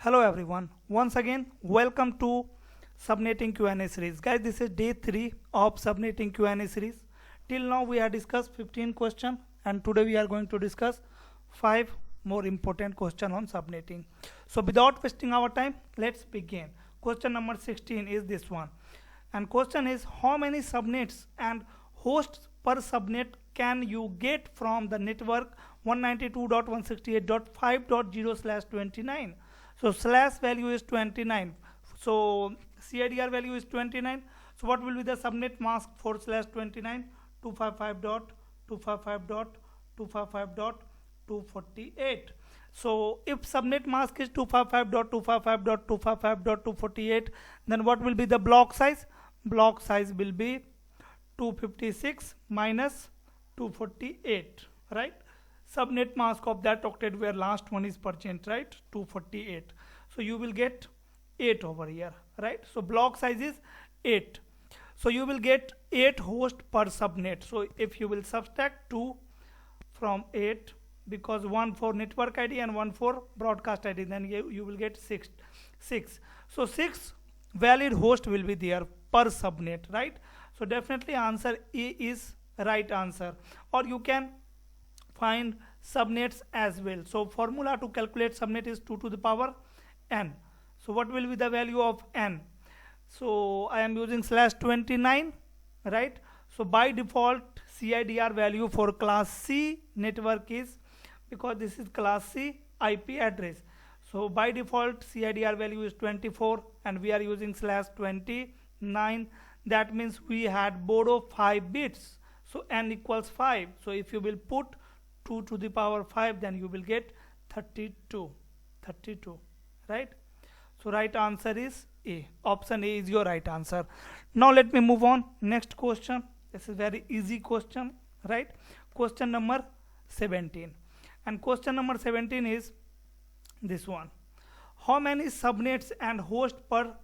Hello everyone, once again welcome to Subnetting Q&A series. Guys, this is day 3 of Subnetting Q&A series. Till now we have discussed 15 questions and today we are going to discuss 5 more important questions on subnetting. So without wasting our time, let's begin. Question number 16 is this one. And question is, how many subnets and hosts per subnet can you get from the network 192.168.5.0/29? So slash value is 29. So CIDR value is 29. So what will be the subnet mask for slash 29? 255.255.255.248. So if subnet mask is 255.255.255.248, then what will be the block size? Block size will be 256 minus 248, right? Subnet mask of that octet where last one is percent, right? 248. So you will get 8 over here, right? So block size is 8. So you will get 8 hosts per subnet. So if you will subtract 2 from 8, because 1 for network ID and 1 for broadcast ID, then you will get 6. So 6 valid host will be there per subnet, right? So definitely answer A is right answer. Or you can find subnets as well. So formula to calculate subnet is 2 to the power n. So what will be the value of n? So I am using slash 29, right? So by default CIDR value for class C network is, because this is class C IP address, so by default CIDR value is 24 and we are using slash 29. That means we had borrow 5 bits, so n equals 5. So if you will put 2 to the power 5, then you will get 32, right? So right answer is A. Option A is your right answer. Now let me move on. Next question. This is very easy question, right? Question number 17. And question number 17 is this one. How many subnets and hosts per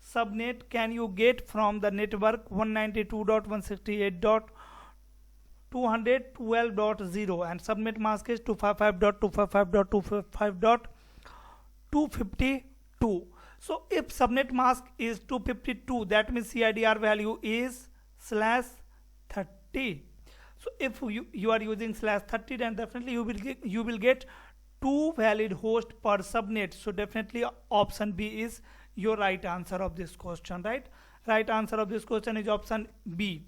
subnet can you get from the network 192.168.212.0 and subnet mask is 255.255.255.252. So if subnet mask is 252, that means CIDR value is slash 30. So if you are using slash 30, then definitely you will get 2 valid hosts per subnet. So definitely option B is your right answer of this question, right? Right answer of this question is option B.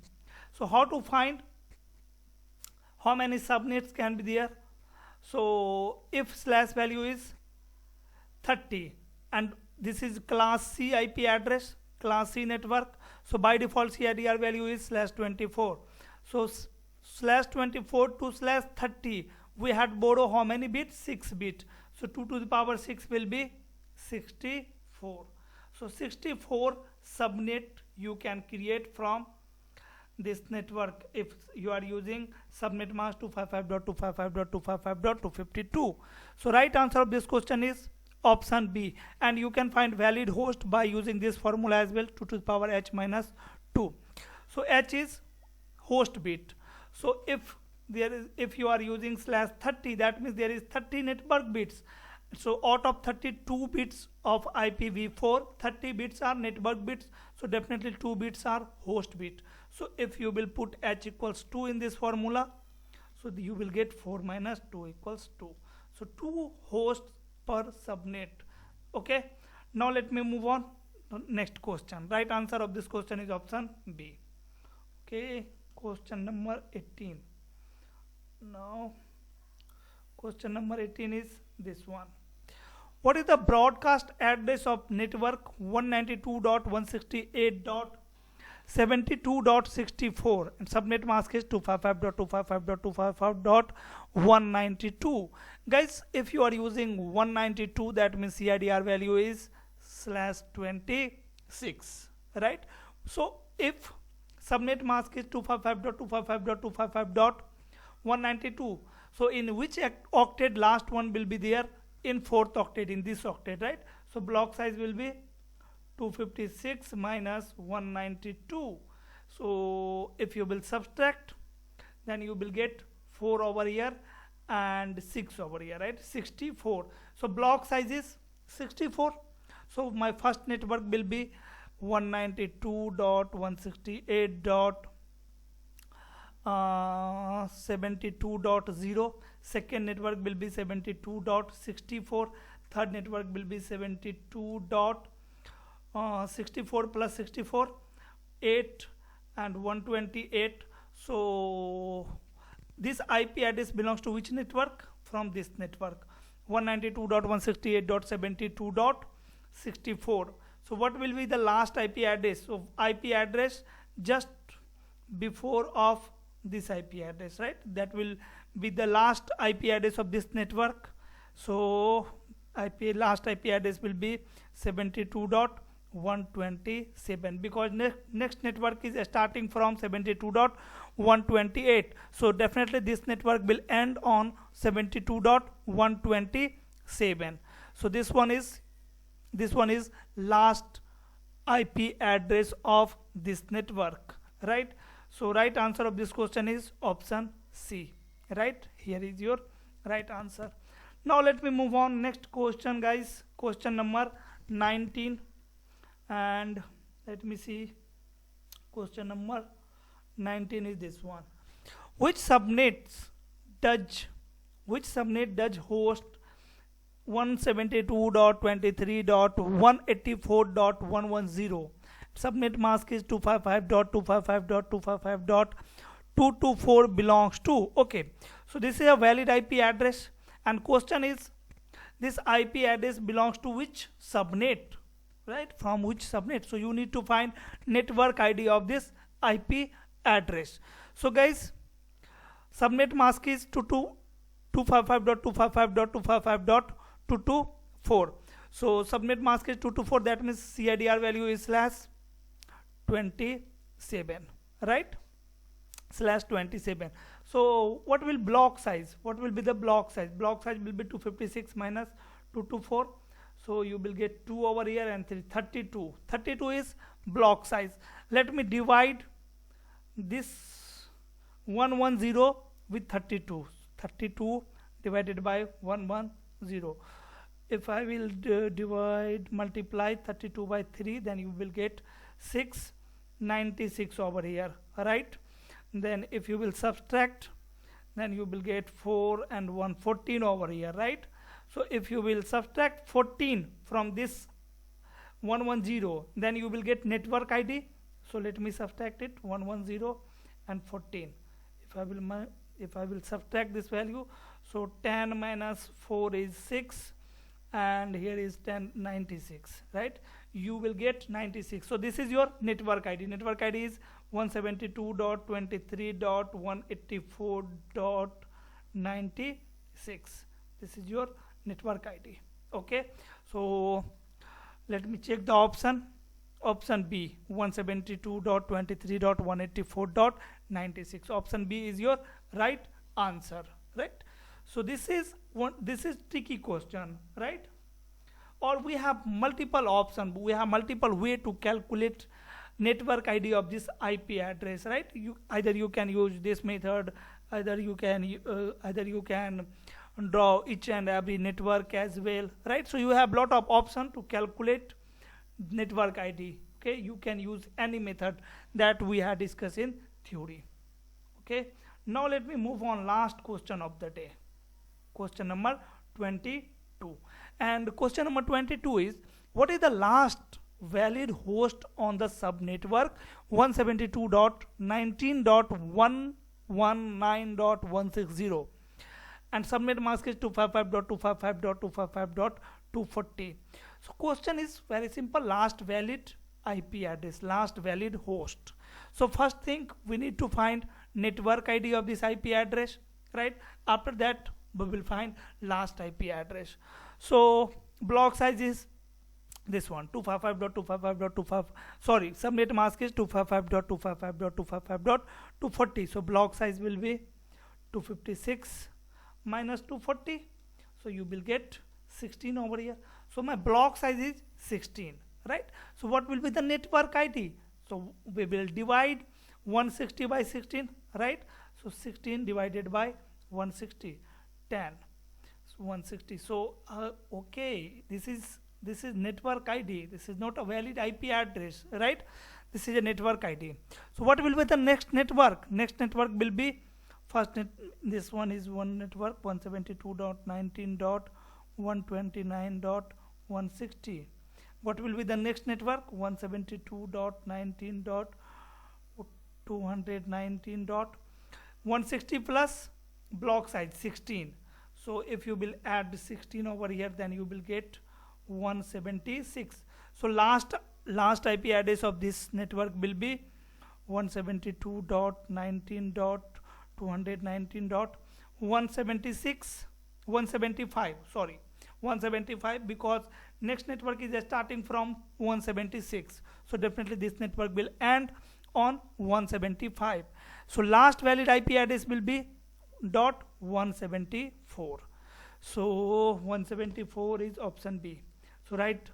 So how to find how many subnets can be there? So if slash value is 30 and this is class C IP address, class C network, so by default CIDR value is slash 24. So slash 24 to slash 30, we had borrow how many bits? 6 bit. So 2 to the power 6 will be 64. So 64 subnet you can create from this network if you are using subnet mask 255.255.255.252. So right answer of this question is option B, and you can find valid host by using this formula as well, 2 to the power h minus 2. So h is host bit. So if you are using slash 30, that means there is 30 network bits. So out of 32 bits of IPv4, 30 bits are network bits. So definitely 2 bits are host bit. So if you will put h equals 2 in this formula, so you will get 4 minus 2 equals 2. So 2 hosts per subnet. Okay. Now let me move on. Next question. Right answer of this question is option B. Okay. Question number 18. Now question number 18 is this one. What is the broadcast address of network 192.168.72.64 and subnet mask is 255.255.255.192? Guys, if you are using 192, that means CIDR value is slash 26, right? So if subnet mask is 255.255.255.192, so in which octet last one will be there? In 4th octet, in this octet, right? So block size will be 256 minus 192. So if you will subtract, then you will get 4 over here and 6 over here, right? 64. So block size is 64. So my first network will be 192.168.72.0. Second network will be 72.64. Third network will be 72.64 plus 64, 8 and 128. So this IP address belongs to which network? From this network, 192.168.72.64. So what will be the last IP address? So IP address just before of this IP address, right? That will be the last IP address of this network. So last IP address will be 72.127, because next network is starting from 72.128. So definitely this network will end on 72.127. So this one is last IP address of this network, right? So right answer of this question is option C, right? Here is your right answer. Now let me move on next question, guys. Question number 19, and let me see. Question number 19 is this one. Which subnet does host 172.23.184.110? Subnet mask is 255.255.255.224 belongs to. Okay, so this is a valid IP address, and question is, this IP address belongs to which subnet, right? From which subnet? So you need to find network ID of this IP address. So guys, subnet mask is 255.255.255.224. so subnet mask is 224, that means CIDR value is /27, right? /27. So what will block size? What will be the block size? Block size will be 256 minus 224. So you will get 2 over here and 3, 32. 32 is block size. Let me divide this 110 with 32. 32 divided by 110. If I will multiply 32 by 3, then you will get 696 over here, right? Then if you will subtract, then you will get 4 and 114 over here, right? So if you will subtract 14 from this 110, then you will get network ID. So let me subtract it, 110 and 14. If I will subtract this value, so 10 minus 4 is 6, and here is 96, right? You will get 96. So this is your network ID. Network ID is 172.23.184.96. This is your network ID. Okay, so let me check the option B, 172.23.184.96. option B is your right answer, right? So this is tricky question, right? Or we have multiple options, we have multiple way to calculate network ID of this IP address, right? Either you can use this method, either you can draw each and every network as well, right? So you have lot of options to calculate network ID. Okay, you can use any method that we had discussed in theory. Okay, now let me move on last question of the day, question number 22. And question number 22 is, what is the last valid host on the subnetwork 172.19.119.160, and subnet mask is 255.255.255.240? So question is very simple, last valid IP address, last valid host. So first thing, we need to find network ID of this IP address, right? After that we will find last IP address. So block size is this one, 255.255.25, sorry, subnet mask is 255.255.255.240. so block size will be 256 minus 240, so you will get 16 over here. So my block size is 16, right? So what will be the network ID? So we will divide 160 by 16, right? So 16 divided by 160, 10. 160. So okay, this is network ID. This is not a valid IP address, right? This is a network ID. So what will be the next network? Next network will be first net. This one is one network, 172.19.129.160. What will be the next network? 172.19.219.160 plus block size 16. So if you will add 16 over here, then you will get 176. So last IP address of this network will be 172.19.219.176 175, sorry, 175, because next network is starting from 176. So definitely this network will end on 175. So last valid IP address will be .174. So 174 is option B. So right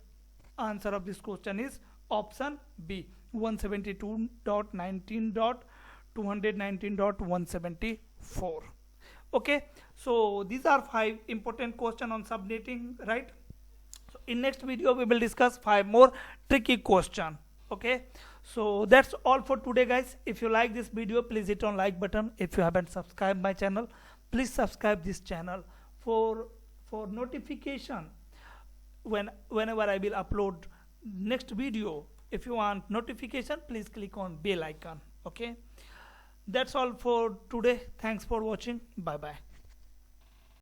answer of this question is option B, 172.19.219.174. Okay, so these are 5 important questions on subnetting, right? So in next video we will discuss 5 more tricky question. Okay, so that's all for today, guys. If you like this video, please hit on like button. If you haven't subscribed my channel, please subscribe this channel for notification whenever I will upload next video. If you want notification, please click on bell icon. Okay, that's all for today. Thanks for watching. Bye bye.